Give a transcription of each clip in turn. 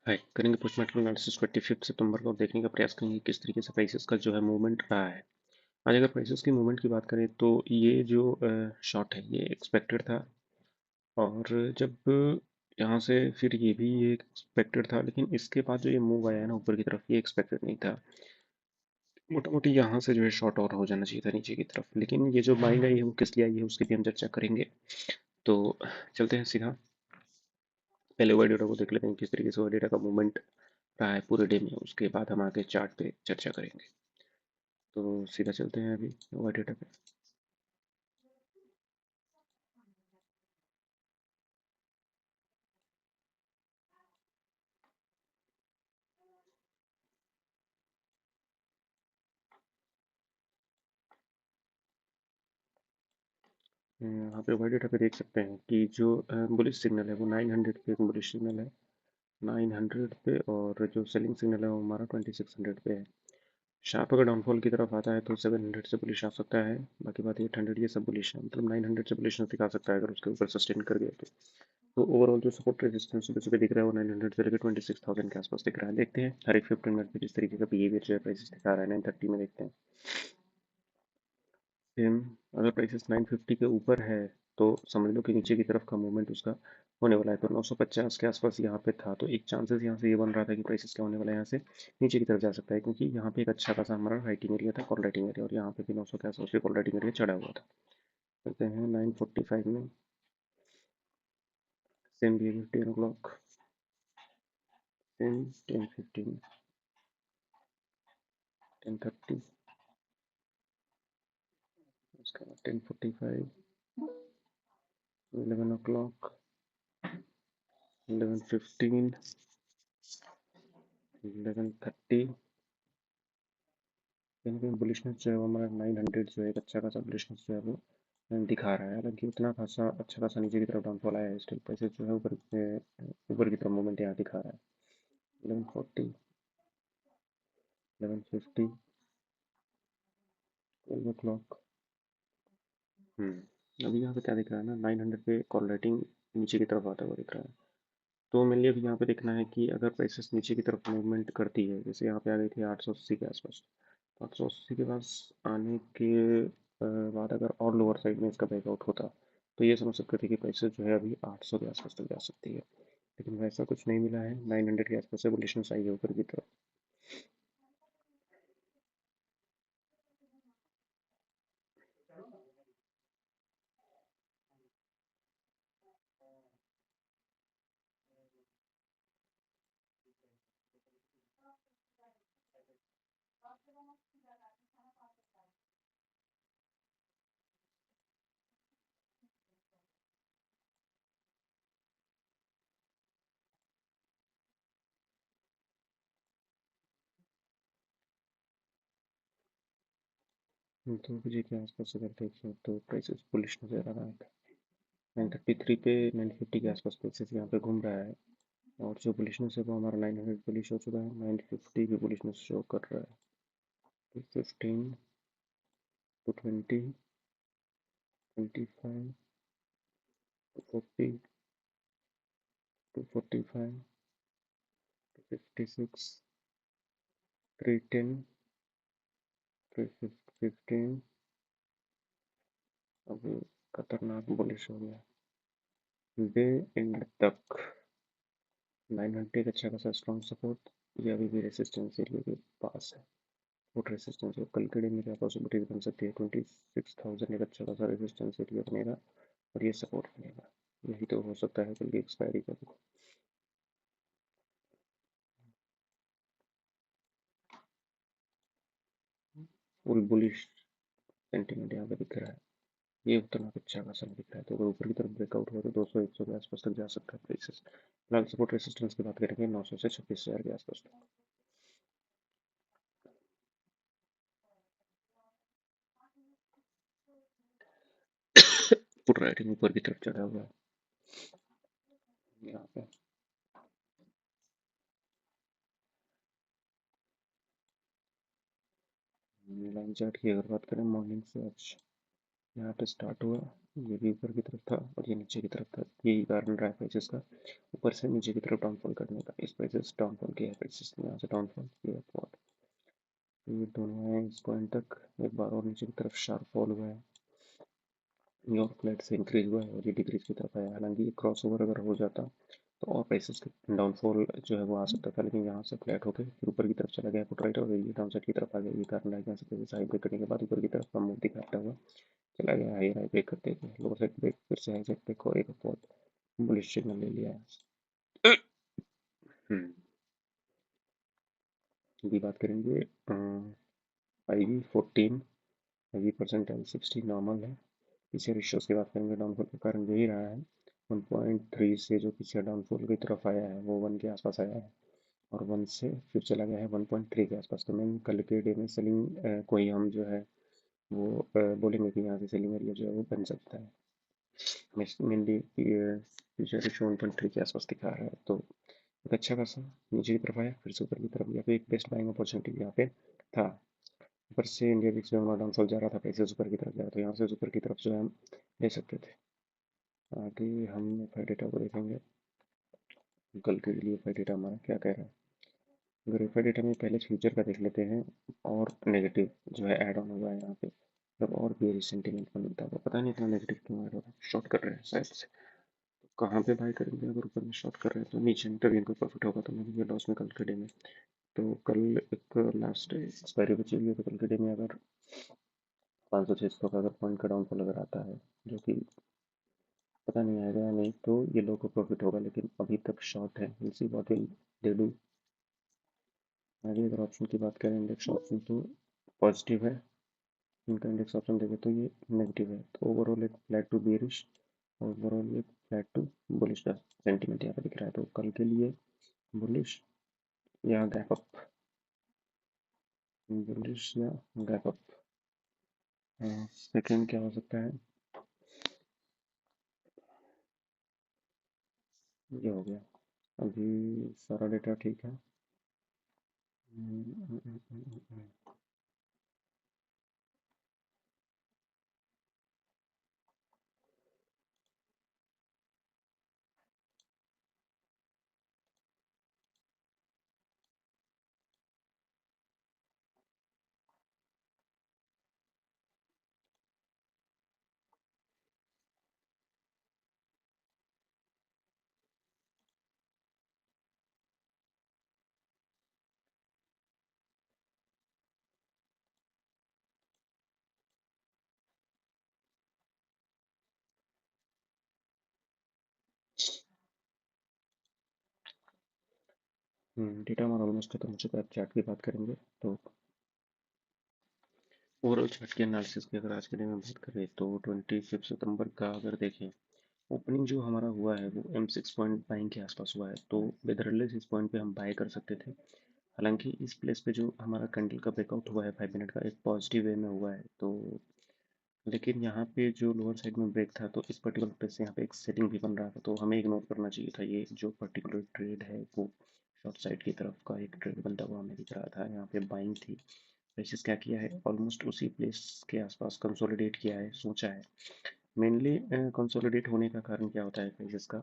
हाय, करेंगे post market analysis 25 सितंबर को और देखने का प्रयास करेंगे किस तरीके से प्राइसेस का जो है मूवमेंट रहा है। आज अगर प्राइसेस की मूवमेंट की बात करें तो ये जो शॉर्ट है ये एक्सपेक्टेड था। और जब यहाँ से फिर ये भी ये एक्सपेक्टेड था, लेकिन इसके बाद जो ये मूव आया है ना ऊपर की तरफ, ये एक्सपेक्टेड नहीं था। मोटा मोटी यहाँ से जो है शॉर्ट और हो जाना चाहिए था नीचे की तरफ, लेकिन ये जो बाइंग आई है वो किस लिए आई है उसकी भी हम चर्चा करेंगे। तो चलते हैं सीधा, पहले ओवर डेटा को देख लेते हैं किस तरीके से ओवर डेटा का मूवमेंट रहा है पूरे डे में, उसके बाद हम आगे चार्ट पे चर्चा करेंगे। तो सीधा चलते हैं अभी ओवर डेटा पे। यहाँ पे ओवर डेटा पे देख सकते हैं कि जो बुलिश सिग्नल है वो 900 पे एक बुलिश सिग्नल है, 900 पे। और जो सेलिंग सिग्नल है वो हमारा 2600 पे है। शार्प अगर डाउनफॉल की तरफ आता है तो 700 से बुलिश आ सकता है, बाकी बात 800 ये सब बुलिश है, मतलब 900 से बुलिशनेस दिखा सकता है अगर उसके ऊपर सस्टेन कर गया तो ओवरऑल जो सपोर्ट रेजिस्टेंस सुबह सुबह दिख रहा है वो 900 से लेकर 26,000 के आसपास दिख रहा है। देखते हैं हर एक 15 मिनट में जिस तरीके का बिहेवियर जो है प्राइसेस दिखा रहा है। 930 में देखते हैं सेम। अगर प्राइसेस 950 के ऊपर है तो समझ लो कि नीचे की तरफ का मूवमेंट उसका होने वाला है। तो 950 के आसपास यहाँ पे था तो एक चांसेस यहाँ से ये बन रहा था कि प्राइसेस क्या होने वाला है, यहाँ से नीचे की तरफ जा सकता है, क्योंकि यहाँ पे एक अच्छा खासा हमारा राइटिंग एरिया था, कॉल राइटिंग एरिया, और यहाँ पे भी 900 के आसपास कॉल राइटिंग एरिया चढ़ा हुआ था। कहते हैं 945 में सेम बिहेवियर 10 o'clock, सेम 10:15, 10:30, उसके बाद 10:45, 11 o'clock, 11:15, 11:30। कहीं ना कहीं बुलिशनेस जो है वो हमारा 900 जो है एक अच्छा खासा बुलिशनेस जो है वो दिखा रहा है। हालांकि उतना खासा अच्छा खासा नीचे की तरफ डाउनफॉल आया है, स्टिल प्राइसेस जो है ऊपर की तरफ मूवमेंट यहाँ दिखा रहा है। 11:40, 11:50, 12 o'clock। अभी यहाँ पे क्या दिख रहा है ना, 900 पे कॉल रेटिंग नीचे की तरफ आता हुआ दिख रहा है। तो मेनली अभी यहाँ पे देखना है कि अगर प्राइसेस नीचे की तरफ मूवमेंट करती है, जैसे यहाँ पे आ गई थी 880 के आसपास, तो 880 के पास आने के बाद अगर और लोअर साइड में इसका ब्रेकआउट होता तो ये समझ सकते थे कि प्राइसेस जो है अभी 800 के आसपास तक जा सकती है। लेकिन वैसा कुछ नहीं मिला है, 900 के आसपास से बुलिशनेस आई है ऊपर की तरफ। तो बजे के आसपास अगर देखें तो प्राइसेस बुलिश नजर आ रहा है। 933 पे 950 के आसपास प्राइसेस यहाँ पे घूम रहा है, और जो बुलिशनेस है वो हमारा 900 बुलिश हो चुका है, 950 भी बुलिशनेस शो कर रहा है। 215, 220, 25, 240, 245, 256, 310, 315। अब खतरनाक बुलिश हो गया डे एंड तक। 900 अच्छा खासा स्ट्रॉन्ग सपोर्ट, ये अभी भी रेसिस्टेंस एरिया के पास है। फुट रेसिस्टेंस है, कल के दिन में क्या पॉसिबिलिटीज बन सकती है, 26,000 एक अच्छा खासा रेसिस्टेंस एरिया बनेगा और ये सपोर्ट बनेगा। यही तो हो सकता है कल की एक्सपायरी का भी। फुल बुलिश सेंटीमेंट यहाँ पे दिख रहा है, ये उतना अच्छा खासा नहीं दिख रहा है। तो अगर ऊपर की तरफ ब्रेकआउट हुआ तो 200 100 के आसपास तक जा सकता है प्राइसेस। फिलहाल सपोर्ट रेसिस्टेंस की बात करेंगे 900 से 26,000 के आसपास तक। पुट राइटिंग ऊपर की तरफ चढ़ा हुआ है यहाँ पे। लाइन चार्ट की अगर बात करें मॉर्निंग से आज यहाँ पे स्टार्ट हुआ, ये भी ऊपर की तरफ था और ये नीचे की तरफ था। यही कारण रहा है प्राइसेस का ऊपर से नीचे की तरफ डाउनफॉल करने का। इस प्राइसेस डाउनफॉल किया है, प्राइसेस ने यहाँ से डाउनफॉल किया है बहुत। ये दोनों है इस पॉइंट तक, एक बार और नीचे की तरफ शार्प फॉल हुआ है, ये और फ्लैट से इंक्रीज हुआ है और ये डिक्रीज की तरफ आया। हालांकि ये क्रॉस ओवर अगर हो जाता तो और प्राइसेस के डाउनफॉल जो है वो आ सकता था, लेकिन यहाँ से फ्लैट होकर फिर ऊपर की तरफ चला गया पुट राइट और ये डाउन साइड की तरफ आ गया। ये कारण है यहाँ से प्राइसेस हाई ब्रेक करने के बाद ऊपर की तरफ का मूव दिखाता हुआ चला गया। हाई हाई ब्रेक करते हुए लोअर साइड ब्रेक, फिर से हाई साइड ब्रेक और एक बहुत बुलिश सिग्नल ले लिया है। अभी बात करेंगे IV 14, IV परसेंटाइल 60 नॉर्मल है। पीछे रेशियोज की बात करेंगे, डाउनफॉल का कारण यही रहा है। 1.3 से जो पीछे डाउनफॉल की तरफ आया है वो 1 के आसपास आया है और 1 से फिर चला गया है 1.3 के आसपास। तो मैं कल के डे में सेलिंग कोई हम जो है वो बोलेंगे कि यहाँ से सेलिंग एरिया जो है वो बन सकता है। मेनली पीछे रेशियो 1.3 के आसपास दिखा रहा है, तो एक अच्छा खासा नीचे की तरफ आया फिर से ऊपर की तरफ। यहाँ पे एक बेस्ट बाइंग अपॉर्चुनिटी यहाँ पे था। ऊपर से इंडिया विक्स में डाउनफॉल जा रहा था, प्राइसेस ऊपर की तरफ जा रहा था, तो यहाँ से ऊपर की तरफ जो है हम ले सकते थे। आगे हम एफआई डेटा को देखेंगे, कल के लिए एफआई डेटा हमारा क्या कह रहा है। अगर एफआई डेटा में पहले फ्यूचर का देख लेते हैं, और नेगेटिव जो है ऐड ऑन हुआ है यहाँ पे, जब और बेरिश सेंटीमेंट बनता है, पता नहीं इतना नेगेटिव क्यों ऐड हो रहा है। शॉर्ट कर रहे हैं शायद से, तो कहाँ पे बाय करेंगे? अगर ऊपर में शॉर्ट कर रहे हैं तो नीचे में तभी इनको प्रॉफिट होगा, तो मैंने ये लॉस में कल के डे में। तो कल एक लास्ट एक्सपायरी बची हुई है, तो कल के डे में अगर 500-600 का अगर पॉइंट का डाउनफॉल अगर आता है, जो कि पता नहीं आएगा या नहीं, तो ये लोगों को प्रॉफिट होगा, लेकिन अभी तक शॉर्ट है। Will see what will they do. आगे अगर ऑप्शन की बात करें, इंडेक्स ऑप्शन तो पॉजिटिव है, इनका इंडेक्स ऑप्शन देखें तो ये नेगेटिव है। तो ओवरऑल एक फ्लैट टू बेरिश, ओवरऑल एक फ्लैट टू बुलिश का सेंटीमेंट यहाँ पे दिख रहा है। तो कल के लिए बुलिश या गैप अप, बुलिश या गैप अप। सेकेंड क्या हो सकता है? ये हो गया। अभी सारा डेटा ठीक है। डेटा हमारा ऑलमोस्ट खत्म हो चुका है। चार्ट की बात करेंगे तो ओवरऑल चार्ट के एनालिसिस की अगर आज के दिन में बात करें तो 25 सितंबर का अगर देखें, ओपनिंग जो हमारा हुआ है वो M6 पॉइंट बाइंग के आसपास हुआ है, तो बेदरलेस इस पॉइंट पे हम बाय कर सकते थे। हालांकि इस प्लेस पे जो हमारा कैंडल का ब्रेकआउट हुआ है 5 मिनट का, एक पॉजिटिव वे में हुआ है, तो लेकिन यहाँ पे जो लोअर साइड में ब्रेक था, तो इस पर्टिकुलर प्लेस से यहाँ पे एक सेटिंग भी बन रहा था, तो हमें इग्नोर करना चाहिए था। ये जो पर्टिकुलर ट्रेड है वो शॉर्ट साइड की तरफ का एक ट्रेड बनता हुआ हमें दिख रहा था। यहाँ पे बाइंग थी, प्रेसिस क्या किया है, ऑलमोस्ट उसी प्लेस के आसपास कंसोलिडेट किया है, सोचा है। मेनली कंसोलिडेट होने का कारण क्या होता है प्रेसिस का,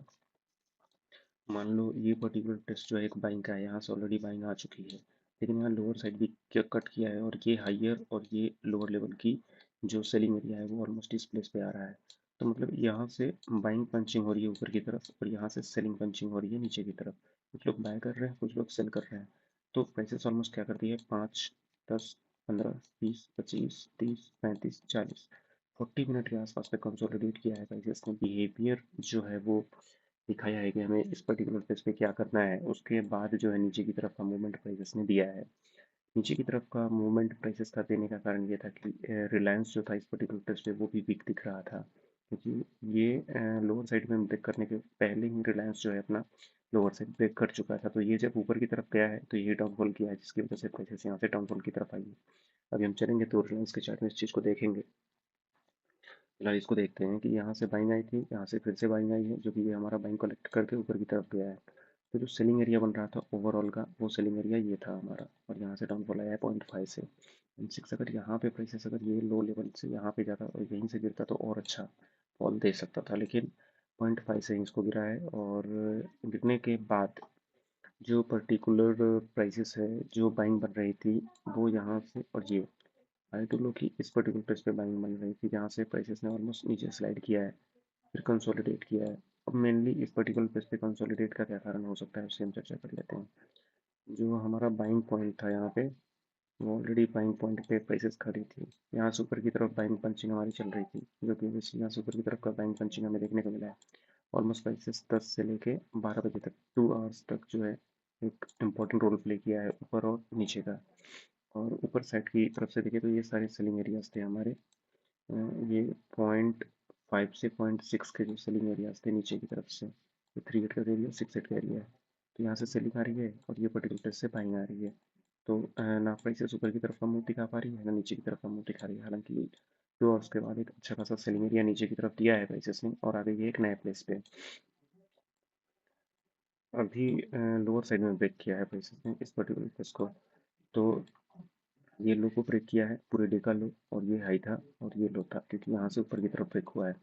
मान लो ये पर्टिकुलर टेस्ट जो है एक बाइंग का है, यहाँ से ऑलरेडी बाइंग आ चुकी है, लेकिन यहाँ लोअर साइड भी कट किया है और ये हाइयर और ये लोअर लेवल की जो सेलिंग एरिया है वो ऑलमोस्ट इस प्लेस पे आ रहा है। तो मतलब यहाँ से बाइंग पंचिंग हो रही है ऊपर की तरफ और यहाँ से सेलिंग पंचिंग हो रही है नीचे की तरफ। कुछ लोग बाय कर रहे हैं, कुछ लोग सेल कर रहे हैं। तो प्राइसेस ऑलमोस्ट क्या करती है, 5, 10, 15, 20, 25, 30, 35, 40, 40 मिनट के आसपास पे कंसोलिडेट किया है प्राइसेस ने। बिहेवियर जो है वो दिखाया है कि हमें इस पर्टिकुलर प्लेस पे क्या करना है। उसके बाद जो है नीचे की तरफ का मूवमेंट प्राइसेस ने दिया है। नीचे की तरफ का मूवमेंट प्राइसेस का देने का कारण ये था कि रिलायंस जो था इस पर्टिकुलर प्लेस पे वो भी वीक दिख रहा था, क्योंकि ये लोअर साइड में ब्रेक करने के पहले ही रिलायंस जो है अपना लोअर साइड ब्रेक कर चुका था। तो ये जब ऊपर की तरफ गया है तो ये डाउनफॉल किया है, जिसकी वजह से प्राइसेस यहाँ से डाउनफॉल की तरफ आई है। अभी हम चलेंगे तो रिलायंस के चार्ट में इस चीज़ को देखेंगे। फिलहाल इसको देखते हैं कि यहाँ से बाइंग आई थी, यहाँ से फिर से बाइंग आई है, जो कि ये हमारा बाइंग कलेक्ट करके ऊपर की तरफ गया है। तो जो सेलिंग एरिया बन रहा था ओवरऑल का, वो सेलिंग एरिया ये था हमारा, और यहाँ से डाउनफॉल आया है 0.5 से M6। अगर यहाँ पे प्राइसेस अगर ये लो लेवल से यहाँ पे जाता और यहीं से गिरता तो और अच्छा फॉल दे सकता था, लेकिन 0.5 से इसको गिरा है। और गिरने के बाद जो पर्टिकुलर प्राइसेस है जो बाइंग बन रही थी, वो यहाँ से, और ये आई टू लो की इस पर्टिकुलर प्राइस पे बाइंग बन रही थी, जहाँ से प्राइसेस ने ऑलमोस्ट नीचे स्लाइड किया है, फिर कंसोलिडेट किया है। अब मेनली इस पर्टिकुलर प्राइस पे कंसोलिडेट का क्या कारण हो सकता है उससे हम चर्चा कर लेते हैं। जो हमारा बाइंग पॉइंट था यहाँ पे, वो ऑलरेडी बाइंग पॉइंट पे प्राइसेस खड़ी थी। यहाँ से ऊपर की तरफ बाइंग पंचिंग हमारी चल रही थी, जो कि यहाँ से ऊपर की तरफ का बाइंग पंचिंग हमें देखने को मिला है। ऑलमोस्ट प्राइसेस 10 से लेके 12 बजे तक 2 आवर्स तक जो है एक इम्पॉर्टेंट रोल प्ले किया है ऊपर और नीचे का। और ऊपर साइड की तरफ से देखें तो ये सारे सेलिंग एरियाज थे हमारे। ये 0.5 से 0.6 के जो सेलिंग एरियाज थे नीचे की तरफ से, ये 3 8 का एरिया 6 8 का एरिया है। तो यहाँ से सेलिंग आ रही है और ये पर्टिकुलर प्लेस से बाइंग आ रही है। तो ना प्राइसेस ऊपर की तरफ का मुंह दिखा पा रही है, ना नीचे की तरफ का मुंह दिखा रही है। हालांकि 2 आवर्स के बाद एक अच्छा खासा सेलिंग एरिया नीचे की तरफ दिया है प्राइसेस ने, और आ गई है एक नए प्लेस पे। अभी लोअर साइड में ब्रेक किया है प्राइसेस ने इस पर्टिकुलर प्लेस को। तो ये लो को ब्रेक किया है, पूरे डे का लो, और ये हाई था और ये लो था, क्योंकि यहाँ से ऊपर की तरफ ब्रेक हुआ है।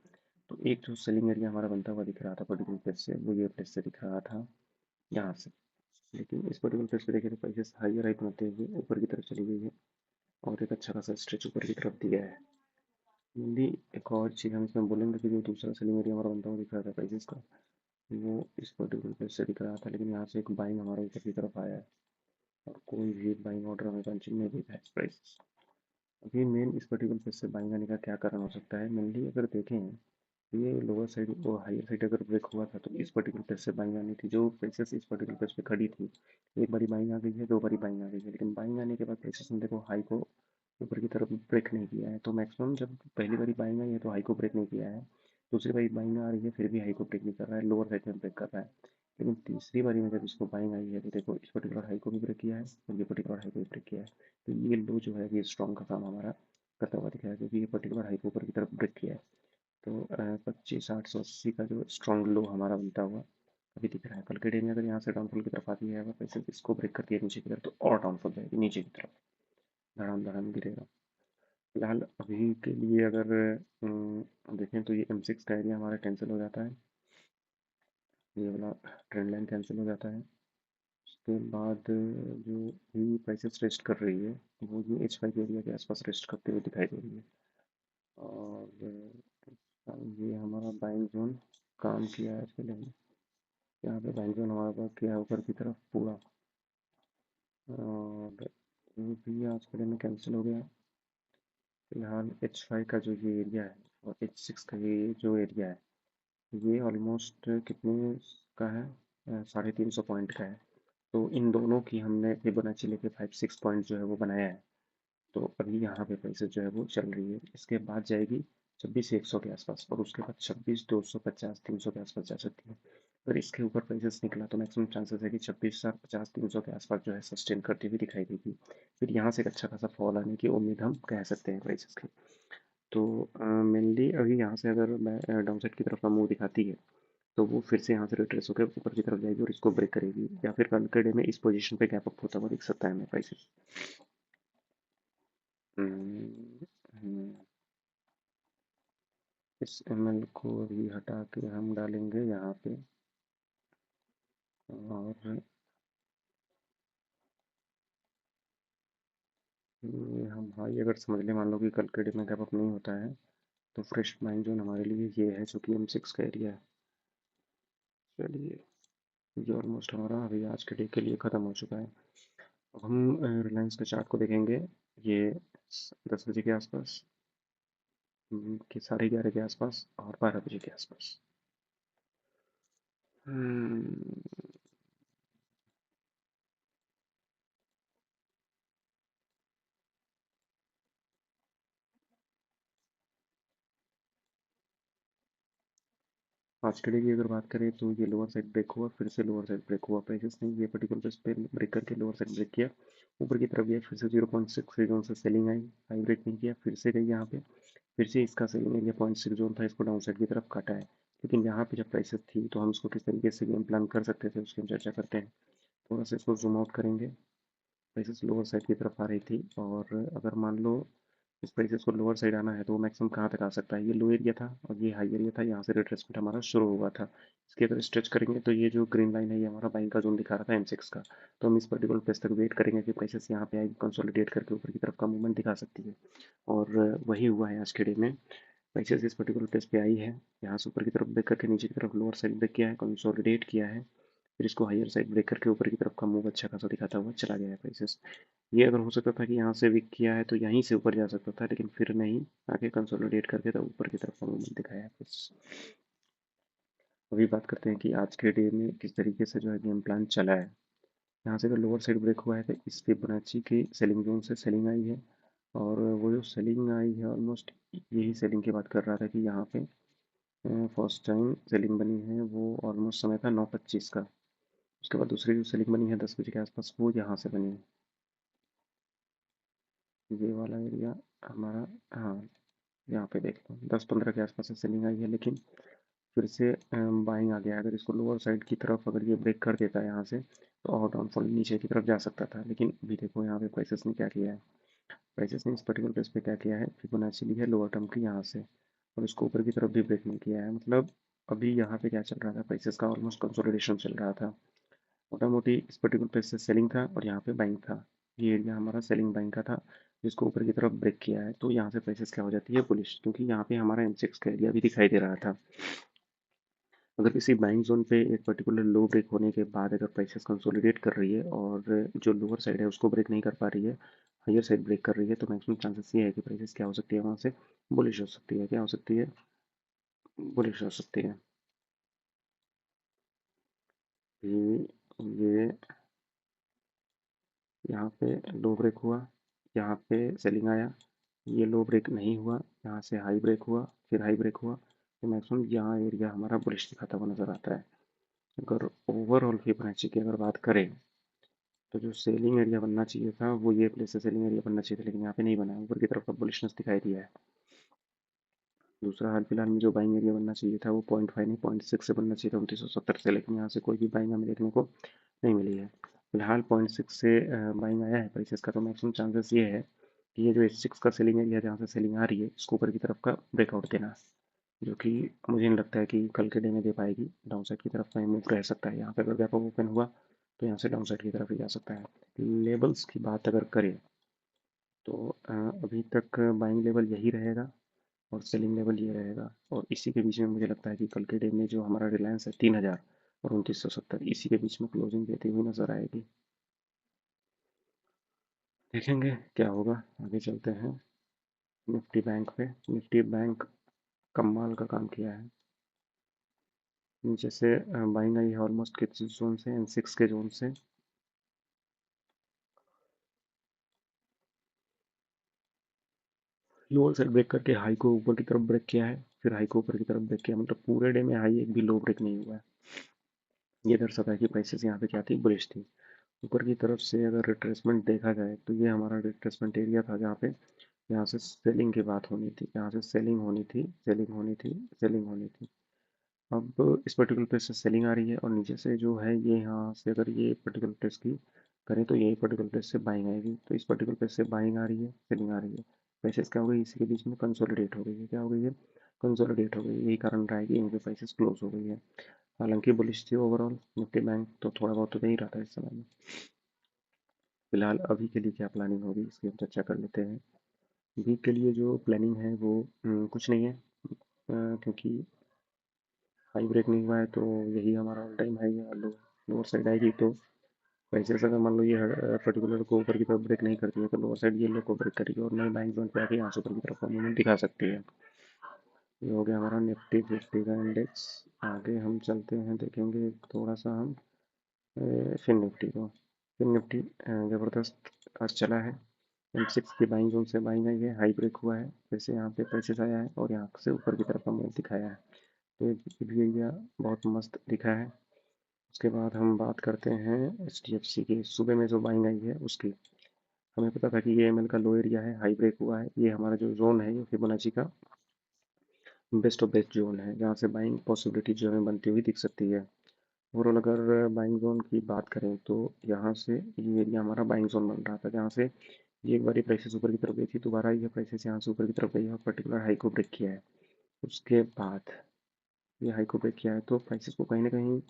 तो एक जो सेलिंग एरिया हमारा बनता हुआ दिख रहा था पर्टिकुलर प्लेस से, वो ये प्लेस से दिख रहा था यहाँ से। लेकिन इस पर्टिकुलर प्लेस पे देखें तो प्राइसेस हाई बनते हुए ऊपर की तरफ चली गई है, और एक अच्छा खासा स्ट्रेच ऊपर की तरफ दिया है। मेनली एक और चीज़ हम इसमें बोलेंगे कि जो दूसरा सेलिंग एरिया हमारा बनता हुआ दिख रहा था प्राइसेस का, वो इस पर्टिकुलर प्लेस से दिख रहा था, लेकिन यहाँ से एक बाइंग हमारा ऊपर की तरफ आया है, और कोई भी बाइंग ऑर्डर हमें पंचिंग नहीं दिखा है प्राइस। अभी मेन इस पर्टिकुलर प्लेस से बाइंग आने का क्या कारण हो सकता है, मेनली अगर देखें ये लोअर साइड और हायर साइड अगर ब्रेक हुआ था, तो इस पर्टिकुलर प्लेस से बाइंग आनी थी। जो प्रेसेस इस पर्टिकुलर प्लेस पे खड़ी थी, एक बारी बाइंग आ गई है, 2 बारी बाइंग आ गई है, लेकिन बाइंग आने के बाद प्रेसेस ने देखो हाई को ऊपर की तरफ ब्रेक नहीं किया है। तो मैक्सिमम जब पहली बारी बाइंग आई है तो हाई को ब्रेक नहीं किया है, दूसरी बारी बाइंग आ रही है फिर भी हाई को ब्रेक नहीं कर रहा है, लोअर साइड में ब्रेक कर रहा है। लेकिन तीसरी बारी में जब इसको बाइंग आई है तो देखो इस पर्टिकुलर हाई को भी ब्रेक किया है और ये पर्टिकुलर हाई को भी ब्रेक किया है। तो ये लो जो है ये स्ट्रॉन्ग का काम हमारा करता हुआ दिखा है, क्योंकि ये पर्टिकुलर हाई को ऊपर की तरफ ब्रेक किया है। तो 25 8 180 का जो स्ट्रॉन्ग लो हमारा बनता हुआ अभी दिख रहा है। कल के डे में अगर यहाँ से डाउनफॉल की तरफ आती है, अगर पैसे इसको ब्रेक करती है नीचे की तरफ, तो और डाउनफॉल जाएगी नीचे की तरफ, धड़ाम धड़ाम गिरेगा। फिलहाल अभी के लिए अगर देखें तो ये M6 का एरिया हमारा कैंसिल हो जाता है, ये वाला ट्रेंड लाइन कैंसिल हो जाता है। उसके बाद जो भी प्राइसेस रेस्ट कर रही है, वो ये H5 एरिया के आसपास रेस्ट करते हुए दिखाई दे रही है। और ये हमारा बाइंग जोन काम किया है इसके लिए। यहाँ पे बाइंग जोन हमारा वर्क किया है ऊपर की तरफ पूरा, और ये भी आज के दिन में कैंसिल हो गया। फिलहाल H5 का जो ये एरिया है और H6 का ये जो एरिया है, ये ऑलमोस्ट कितने का है, 350 पॉइंट का है। तो इन दोनों की हमने फिबोनाची लेके 5 6 पॉइंट जो है वो बनाया है। तो अभी यहाँ पे प्राइसेस जो है वो चल रही है, इसके बाद जाएगी 26 100 के आसपास, और उसके बाद 26 250 300 के आसपास जा सकती है। अगर इसके ऊपर प्राइसेस निकला तो मैक्सिमम चांसेस है कि 26 50 300 के आसपास जो है सस्टेन करती हुई दिखाई देगी। फिर यहाँ से एक अच्छा खासा फॉल आने की उम्मीद हम कह सकते हैं प्राइसेस की। तो मेनली अभी यहाँ से अगर डाउन साइड की तरफ का मूव दिखाती है, तो वो फिर से यहाँ से रिट्रेस होकर ऊपर की तरफ जाएगी और इसको ब्रेक करेगी, या फिर कल के डे में इस पोजीशन पे गैप अप होता हुआ दिख सकता है हमें प्राइसेस। इस एमएल को अभी हटा के हम डालेंगे यहाँ पे, और ये हम हाई अगर समझ लें, मान लो कि कल के डे में गैप अप नहीं होता है, तो फ्रेश माइंड जोन हमारे लिए ये है जो कि M6 का एरिया है। चलिए, ये ऑलमोस्ट हमारा अभी आज के डे के लिए ख़त्म हो चुका है। अब हम रिलायंस के चार्ट को देखेंगे। ये 10 बजे के आसपास, कि 11:30 के आसपास और 12 बजे के आसपास। हम्म, आज के डे की अगर बात करें तो ये लोअर साइड ब्रेक हुआ, फिर से लोअर साइड ब्रेक हुआ, प्राइसेस ने ये पर्टिकुलर प्लेस पे ब्रेक करके लोअर साइड ब्रेक किया, ऊपर की तरफ गया, फिर से 0.6 जोन से सेलिंग आई, हाई ब्रेक नहीं किया, फिर से गई यहाँ पे, फिर से इसका सेलिंग एरिया 0.6 जोन था, इसको डाउन साइड की तरफ काटा है। लेकिन यहाँ पे जब प्राइसेस थी तो हम इसको किस तरीके से गेम प्लान कर सकते थे उसकी हम चर्चा करते हैं। थोड़ा सा इसको जूम आउट करेंगे। प्राइसेस लोअर साइड की तरफ आ रही थी, और अगर मान लो इस प्राइसेस को लोअर साइड आना है तो मैक्सिमम कहाँ तक आ सकता है। ये लो एरिया था और ये हाई एरिया था, यहाँ से रिट्रेसमेंट हमारा शुरू हुआ था। इसकी अगर स्ट्रेच करेंगे तो ये जो ग्रीन लाइन है ये हमारा बाइंग का जोन दिखा रहा था M6 का। तो हम इस पर्टिकुलर प्लेस तक वेट करेंगे कि प्राइसेस यहाँ पे आएगी, कंसोलिडेट करके ऊपर की तरफ का मूवमेंट दिखा सकती है। और वही हुआ है आज के डे में। प्राइसेस इस पर्टिकुलर प्लेस पे आई है, यहाँ से ऊपर की तरफ ब्रेक करके नीचे की तरफ लोअर साइड ब्रेक किया है, कंसोलिडेट किया है, फिर इसको हायर साइड ब्रेक करके ऊपर की तरफ का मूव अच्छा खासा दिखाता हुआ चला गया है प्राइसेस। ये अगर हो सकता था कि यहाँ से विक किया है तो यहीं से ऊपर जा सकता था, लेकिन फिर नहीं, आगे कंसोलिडेट करके तो ऊपर की तरफ का मूवमेंट दिखाया है बस। अभी बात करते हैं कि आज के डे में किस तरीके से जो है गेम प्लान चला है। यहाँ से अगर लोअर साइड ब्रेक हुआ है तो इस फिबोनाची की सेलिंग जोन से सेलिंग आई है, और वो जो सेलिंग आई है ऑलमोस्ट यही सेलिंग की बात कर रहा था कि यहाँ पे फर्स्ट टाइम सेलिंग बनी है, वो ऑलमोस्ट समय था 9:25 का। उसके बाद दूसरी जो सेलिंग बनी है 10 बजे के आसपास, वो यहाँ से बनी है। ये वाला एरिया हमारा, हाँ, यहाँ पे देख लो 10:15 के आसपास से सेलिंग आई है, लेकिन फिर से बाइंग आ गया है। अगर इसको लोअर साइड की तरफ अगर ये ब्रेक कर देता है यहाँ से तो और डाउनफॉल नीचे की तरफ जा सकता था, लेकिन अभी देखो यहाँ पे प्राइसेस ने क्या किया है। प्राइसेस ने इस पर्टिकुलर प्लेस पे क्या किया है, फिबोनाची ली है लोअर टर्म की यहाँ से, और इसको ऊपर की तरफ भी ब्रेक नहीं किया है। मतलब अभी यहाँ पे क्या चल रहा था, प्राइसेस का ऑलमोस्ट कंसोलिडेशन चल रहा था। मोटा मोटी इस पर्टिकुलर प्लेस से सेलिंग था और यहाँ पे बाइंग था। ये एरिया हमारा सेलिंग बाइंग का था, जिसको ऊपर की तरफ ब्रेक किया है, तो यहाँ से प्राइसेस क्या हो जाती है, बुलिश, क्योंकि यहाँ पे हमारा M6 का एरिया भी दिखाई दे रहा था। अगर किसी बाइंग जोन पे एक पर्टिकुलर लो ब्रेक होने के बाद अगर प्राइसेस कंसोलिडेट कर रही है और जो लोअर साइड है उसको ब्रेक नहीं कर पा रही है, हायर साइड ब्रेक कर रही है, तो मैक्सिमम चांसेस ये है कि प्राइसेस क्या हो सकती है, वहाँ से बुलिश हो सकती है। क्या हो सकती है, बुलिश हो सकती है। ये यहाँ पे लो ब्रेक हुआ, यहाँ पे सेलिंग आया, ये लो ब्रेक नहीं हुआ, यहाँ से हाई ब्रेक हुआ, फिर हाई ब्रेक हुआ, तो मैक्सिमम यहाँ एरिया हमारा बुलिश दिखाता हुआ नजर आता है। अगर ओवरऑल फिबोनाची की अगर बात करें तो जो सेलिंग एरिया बनना चाहिए था वो ये प्लेस से सेलिंग एरिया बनना चाहिए था, लेकिन यहाँ पे नहीं बना, ऊपर की तरफ का बुलिशनेस दिखाई दिया है। दूसरा, हाल फिलहाल में जो बाइंग एरिया बनना चाहिए था वो 0.5 नहीं 0.6 से बनना चाहिए था 2970 से, लेकिन यहाँ से कोई भी बाइंग हमें देखने को नहीं मिली है। फिलहाल 0.6 से बाइंग आया है प्राइसेस का, तो मैक्सिमम चांसेस ये है कि ये जो H6 का सेलिंग एरिया जहाँ से सेलिंग आ रही है इसको ऊपर की तरफ का ब्रेकआउट देना, जो कि मुझे नहीं लगता है कि कल के डे में दे पाएगी। डाउन साइड की तरफ कहीं मूव रह सकता है, यहाँ पे अगर गैप ओपन हुआ तो यहाँ से डाउन साइड की तरफ ही जा सकता है। लेवल्स की बात अगर करें तो अभी तक बाइंग लेवल यही रहेगा और सेलिंग लेवल ये रहेगा, और इसी के बीच में मुझे लगता है कि कल के डे में जो हमारा रिलायंस है 3000 और 2970, इसी के बीच में क्लोजिंग देती हुई नजर आएगी। देखेंगे क्या होगा, आगे चलते हैं निफ्टी बैंक पे। निफ्टी बैंक कमाल का काम किया है। नीचे से बाइंग आई है ऑलमोस्ट किस जोन से, M6 के जोन से। लोअर साइड ब्रेक करके हाई को ऊपर की तरफ ब्रेक किया है, फिर हाई को ऊपर की तरफ ब्रेक किया, मतलब पूरे डे में हाई एक भी लो ब्रेक नहीं हुआ है। ये दर्शाता है कि प्राइसेस यहाँ पे क्या थी, बुलिश थी। ऊपर की तरफ से अगर रिट्रेसमेंट देखा जाए तो ये हमारा रिट्रेसमेंट एरिया था, जहाँ पे यहाँ से सेलिंग की बात होनी थी, यहाँ से सेलिंग होनी थी, सेलिंग होनी थी, सेलिंग होनी थी। अब इस पर्टिकुलर प्लेस से सेलिंग आ रही है और नीचे से जो है ये यहाँ से अगर ये पर्टिकुलर प्लेस की करें तो यही पर्टिकुलर प्लेस से बाइंग आएगी, तो इस पर्टिकुलर प्लेस से बाइंग आ रही है, सेलिंग आ रही है, प्राइसेस क्या हो गई, इसी के बीच में कंसोलिडेट हो गई है। क्या हो गई है, कंसोलिडेट हो गई। यही कारण रहा है कि इनके प्राइसेस क्लोज हो गई है। हालांकि बुलिश थी ओवरऑल निफ्टी बैंक, तो थोड़ा बहुत तो नहीं रहा था इस समय में। फिलहाल अभी के लिए क्या प्लानिंग होगी इसकी हम चर्चा कर लेते हैं। वीक के लिए जो प्लानिंग है वो कुछ नहीं है, क्योंकि हाई ब्रेक नहीं हुआ है तो यही हमारा ऑल टाइम हाई है। लोअर साइड आएगी तो प्राइसेस अगर मान लो ये पर्टिकुलर को ऊपर की तरफ ब्रेक नहीं करती है तो लोअर साइड ये लो को ब्रेक करेगी और नई बैंक जोन पे आके यहाँ से ऊपर की तरफ का मूवमेंट दिखा सकती है। ये हो गया हमारा निफ्टी 50 का इंडेक्स। आगे हम चलते हैं, देखेंगे थोड़ा सा हम फिन निफ्टी को। फिन निफ्टी ज़बरदस्त आज चला है। M6 की बाइंग जोन से बाइंग आई है, हाई ब्रेक हुआ है, फिर से यहाँ पे परचेस आया है और यहाँ से ऊपर की तरफ का मूव दिखाया है, तो ये भी एरिया बहुत मस्त दिखा है। उसके बाद हम बात करते हैं HDFC की। सुबह में जो बाइंग आई है उसकी, हमें पता था कि ये ML का लो एरिया है, हाई ब्रेक हुआ है, ये हमारा जो जोन है ये फिबोनाची का बेस्ट ऑफ बेस्ट जोन है जहाँ से बाइंग पॉसिबिलिटी जो हमें बनती हुई दिख सकती है। ओवरऑल अगर बाइंग जोन की बात करें तो यहाँ से ये एरिया हमारा बाइंग जोन बन रहा था, जहाँ से ये एक बार प्राइसेस ऊपर की तरफ गई थी, दोबारा ये प्राइसेस यहाँ से ऊपर की तरफ गई है और पर्टिकुलर हाई को ब्रेक किया है। उसके बाद ये हाई को ब्रेक किया है तो प्राइसेस को कहीं ना कहीं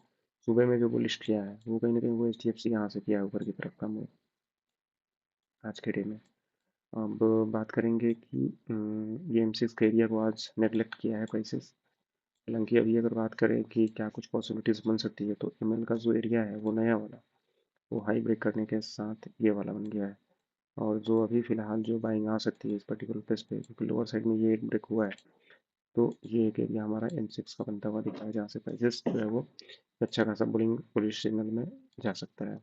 सुबह में जो बुलिश किया है वो कहीं ना कहीं वो HDFC यहाँ से किया है ऊपर की तरफ का मूव आज के डे में। अब बात करेंगे कि ये M6 का एरिया को आज नेगलेक्ट किया है प्राइसेस। हालांकि अभी अगर बात करें कि क्या कुछ पॉसिबिलिटीज बन सकती है तो ML का जो एरिया है वो नया वाला वो हाई ब्रेक करने के साथ ये वाला बन गया है। और जो अभी फिलहाल जो बाइंग आ सकती है इस पर्टिकुलर प्लेस पे, क्योंकि लोअर साइड में ये एक ब्रेक हुआ है, तो ये एक एरिया हमारा M6 का बनता हुआ दिख रहा है जहाँ से प्राइसेस जो है वो अच्छा खासा बुलिंग बुलिश सिग्नल में जा सकता है।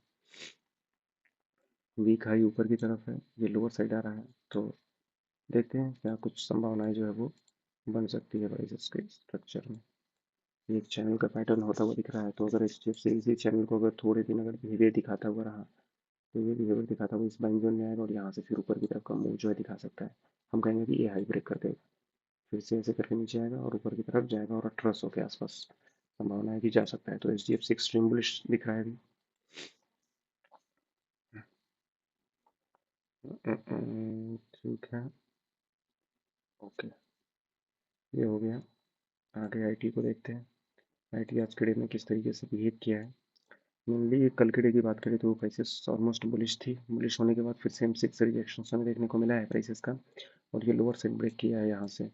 वीक हाई ऊपर की तरफ है, ये लोअर साइड आ रहा है, तो देखते हैं क्या कुछ संभावनाएं जो है वो बन सकती है प्राइसेस के स्ट्रक्चर में। ये एक चैनल का पैटर्न होता हुआ दिख रहा है, तो अगर HDFC इसी चैनल को अगर थोड़े दिन अगर बिहेवियर दिखाता हुआ रहा तो ये बिहेवियर दिखाता हुआ इस बाइंग जोन में आएगा और यहाँ से फिर ऊपर की तरफ का मूव जो है दिखा सकता है। हम कहेंगे कि ये हाई ब्रेक कर देगा, फिर से ऐसे करके नीचे आएगा और ऊपर की तरफ जाएगा और 1800 के आसपास संभावना है कि जा सकता है। तो HDFC एक्सट्रीम बुलिश दिख रहा है अभी। ठीक है, ओके, ये हो गया। आगे IT को देखते हैं, IT आज के डे में किस तरीके से बिहेव किया है। मेनली कल के डे की बात करें तो प्राइसेस ऑलमोस्ट बुलिश थी, बुलिश होने के बाद फिर से M6 रिजेक्शन हमें देखने को मिला है प्राइसेस का, और ये लोअर साइड ब्रेक किया है यहाँ से।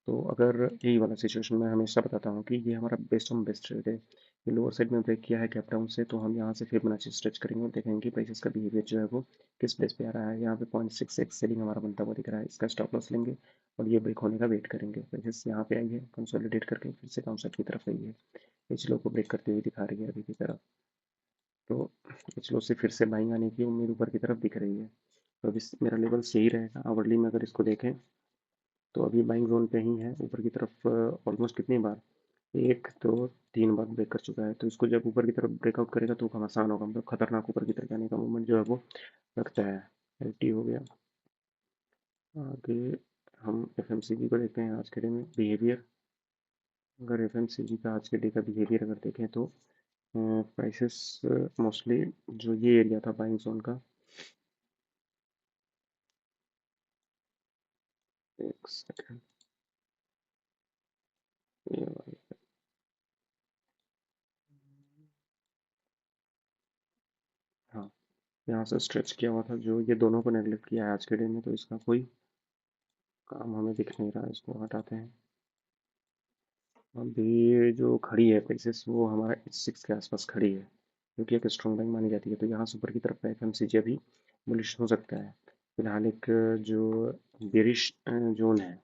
तो अगर यही वाला सिचुएशन मैं हमेशा बताता हूँ कि ये हमारा बेस्ट ऑन बेस्ट ट्रेड है, ये लोअर साइड में ब्रेक किया है गैप डाउन से, तो हम यहाँ से फिबोनाची स्ट्रेच करेंगे और देखेंगे कि प्राइसेस का बिहेवियर जो है वो किस प्लेस पे आ रहा है। यहाँ पे 0.66 सेलिंग हमारा बनता हुआ दिख रहा है, इसका स्टॉप लॉस लेंगे और ये ब्रेक होने का वेट करेंगे। प्राइसेस यहाँ पे आई है, कंसोलिडेट करके फिर से डाउन साइड की तरफ आई है, एच लो को ब्रेक करते हुए दिखा रही है अभी की तरफ। तो एच लो से फिर से बाइंग आने की उम्मीद ऊपर की तरफ दिख रही है, तो अभी मेरा लेवल सही रहेगा। आवरली में अगर इसको देखें तो अभी बाइंग जोन पे ही है, ऊपर की तरफ ऑलमोस्ट कितनी बार, एक दो तीन बार ब्रेक कर चुका है, तो इसको जब ऊपर की तरफ ब्रेकआउट करेगा तो घमासान होगा, मतलब खतरनाक ऊपर की तरफ जाने का मूवमेंट जो है वो लगता है। LT हो गया। आगे हम FMCG को देखते हैं आज के डे में बिहेवियर। अगर FMCG का आज के डे का बिहेवियर अगर देखें तो प्राइसेस मोस्टली जो ये एरिया था बाइंग जोन का, एक सेकेंड, ये वाला, हाँ, यहाँ से स्ट्रेच किया हुआ था, जो ये दोनों को नेगलेक्ट किया है आज के डे में, तो इसका कोई काम हमें दिख नहीं रहा है, इसको हटाते हैं। अभी जो खड़ी है प्राइसेस वो हमारा H6 के आसपास खड़ी है, क्योंकि एक स्ट्रॉन्ग बैंक मानी जाती है, तो यहाँ से ऊपर की तरफ का FMCG अभी बुलिश हो सकता है। फिलहाल एक जो बेरिश जोन है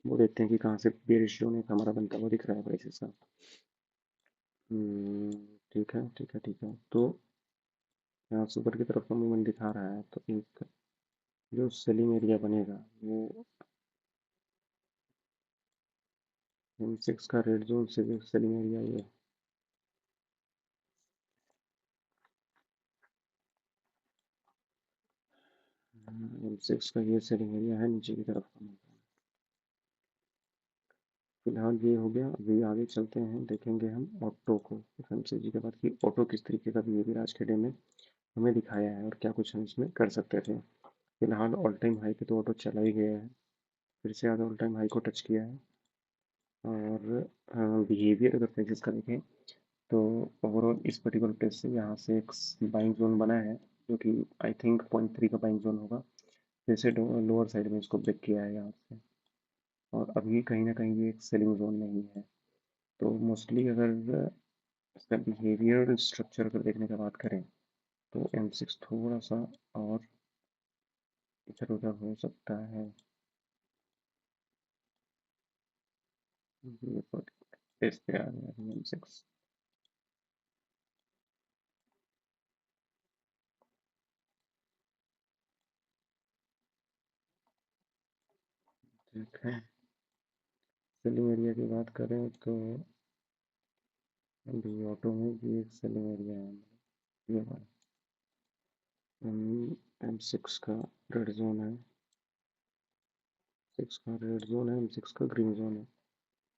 वो देखते हैं कि कहाँ से बेरिश जोन एक हमारा बनता हुआ दिख रहा है प्राइसेस का। ठीक है, ठीक है, ठीक है, तो यहाँ से ऊपर की तरफ का मूवमेंट दिखा रहा है, तो एक जो सेलिंग एरिया बनेगा वो M6 का रेड जोन से जो सेलिंग एरिया ये M6 का ये सेलिंग एरिया है नीचे की तरफ का। फिलहाल ये हो गया, अभी आगे चलते हैं, देखेंगे हम ऑटो को। FMCG के बाद कि ऑटो किस तरीके का बिहेवियर आज के डे में हमें दिखाया है और क्या कुछ हम इसमें कर सकते थे। फिलहाल ऑल टाइम हाई पे तो ऑटो चला ही गया है, फिर से आज ऑल टाइम हाई को टच किया है। और बिहेवियर अगर प्राइसेस का देखें तो ओवरऑल इस पर्टिकुलर प्लेस से यहाँ से एक बाइंग जोन बना है, जो कि आई थिंक 0.3 का बाइंग जोन होगा, फिर से लोअर साइड में इसको ब्रेक किया है यहाँ से, और अभी कहीं ना कहीं ये एक सेलिंग जोन में ही है। तो मोस्टली अगर इसका बिहेवियर स्ट्रक्चर अगर देखने का बात करें तो M6 थोड़ा सा और इधर उधर हो सकता है। ये इस पे आ गया M6। ठीक है, सेलिंग एरिया की बात करें तो अभी ऑटो में भी एक सेलिंग एरिया है, ये वाला M6 का रेड जोन है, 6 का रेड जोन है, M6 का ग्रीन जोन है।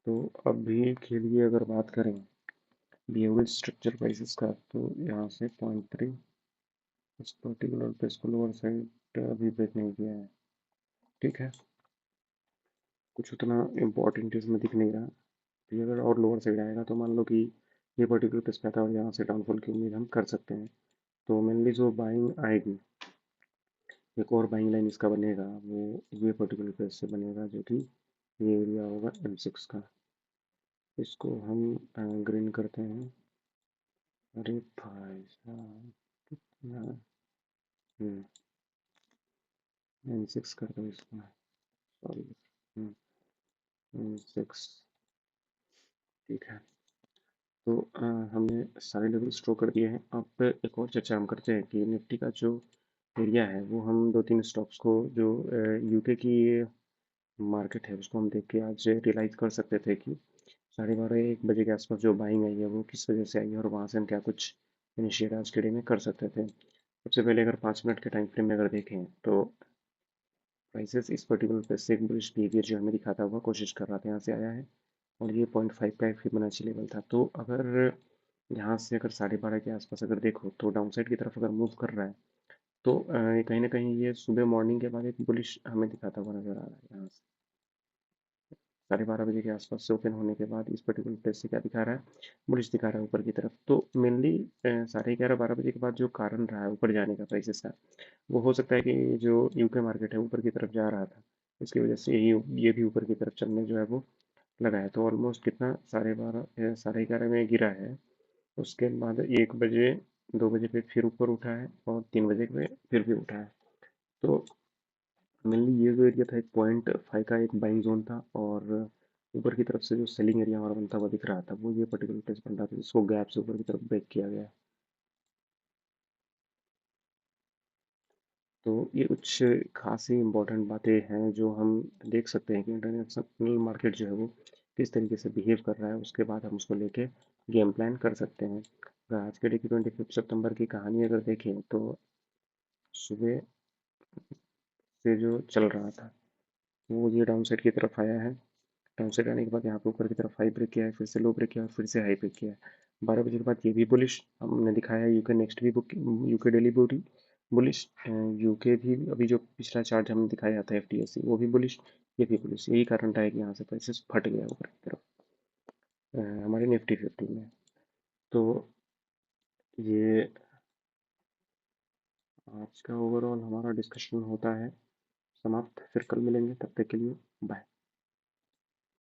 तो अभी के लिए अगर बात करें बिहेवियर स्ट्रक्चर प्राइसेस का, तो यहाँ से 0.3 इस पर्टिकुलर पे इसको लोअर साइड अभी ब्रेक नहीं किया है। ठीक है, कुछ उतना इम्पोर्टेंट इसमें दिख नहीं रहा। तो ये अगर और लोअर साइड आएगा तो मान लो कि ये पर्टिकुलर पे आता है और यहाँ से डाउनफॉल की उम्मीद हम कर सकते हैं। तो मेनली जो बाइंग आएगी, एक और बाइंग लाइन इसका बनेगा, वो ये पर्टिकुलर प्लेस से बनेगा, जो कि ये एरिया होगा M6 का। इसको हम ग्रीन करते हैं। अरे भाई साहब, कितना M6 कर दो इसको, सॉरी, M6। ठीक है, तो हमने सारे लेवल्स ड्रॉ कर दिए हैं। अब एक और चर्चा हम करते हैं कि निफ्टी का जो एरिया है, वो हम दो तीन स्टॉक्स को, जो यूके की मार्केट है, उसको हम देख के आज रियलाइज कर सकते थे कि 12:30 1 बजे के आसपास जो बाइंग आई है वो किस वजह से आई है, और वहाँ से हम क्या कुछ इनिशिएट आज के डे में कर सकते थे। सबसे पहले अगर 5 मिनट के टाइम फ्रेम में अगर देखें, तो प्राइसेस इस पर्टिकुलर प्लेस से एक बुलिश बिहेवियर जो हमें दिखाता हुआ कोशिश कर रहा था, यहाँ से आया है, और ये 0.5 का एक फिबोनाची लेवल था। तो अगर यहाँ से अगर 12:30 के आसपास अगर देखो, तो डाउन साइड की तरफ अगर मूव कर रहा है, तो कहीं ना कहीं ये सुबह मॉर्निंग के बाद एक बुलिश हमें दिखाता हुआ नजर आ रहा है। यहाँ से 12:30 बजे के आसपास से ओपन होने के बाद इस पर्टिकुलर प्लेस से क्या दिखा रहा है, बुलिश दिखा रहा है ऊपर की तरफ। तो मेनली 11:30 12 बजे के बाद जो कारण रहा है ऊपर जाने का प्राइसेस का, वो हो सकता है कि जो यूके मार्केट है ऊपर की तरफ जा रहा था, इसकी वजह से ये भी ऊपर की तरफ चलने जो है वो लगा है। तो ऑलमोस्ट कितना, 11:30 में गिरा है। उसके बाद 1 बजे 2 बजे पे फिर ऊपर उठा है, और 3 बजे पे फिर भी उठा है। तो मेनली ये जो एरिया था, एक 0.5 का एक बाइंग जोन था, और ऊपर की तरफ से जो सेलिंग एरिया हमारा बनता हुआ दिख रहा था, वो ये पर्टिकुलर प्लेस बन रहा था, जिसको गैप से ऊपर की तरफ ब्रेक किया गया है। तो ये कुछ खासी इंपॉर्टेंट बातें हैं जो हम देख सकते हैं कि इंटरनेशनल मार्केट जो है वो किस तरीके से बिहेव कर रहा है, उसके बाद हम उसको लेके गेम प्लान कर सकते हैं। अगर आज के डे की 25 सितंबर की कहानी अगर देखें, तो सुबह से जो चल रहा था, वो ये डाउन साइड की तरफ आया है। डाउन साइड आने के बाद यहाँ पे ऊपर की तरफ हाई ब्रेक किया है, फिर से लो ब्रेक किया है, फिर से हाई ब्रेक किया है। 12 बजे के बाद ये भी बुलिश हमने दिखाया है। यूके नेक्स्ट भी बुक, यूके डेली बुरी बुलिश, यूके भी अभी जो पिछला चार्ट हमने दिखाया था एफटीएससी, वो भी बुलिश, ये भी बुलिश। यही कारण रहा है कि यहाँ से प्राइसेस फट गया ऊपर की तरफ हमारे निफ्टी 50 में। तो ये आज का ओवरऑल हमारा डिस्कशन होता है समाप्त। फिर कल मिलेंगे, तब तक के लिए बाय।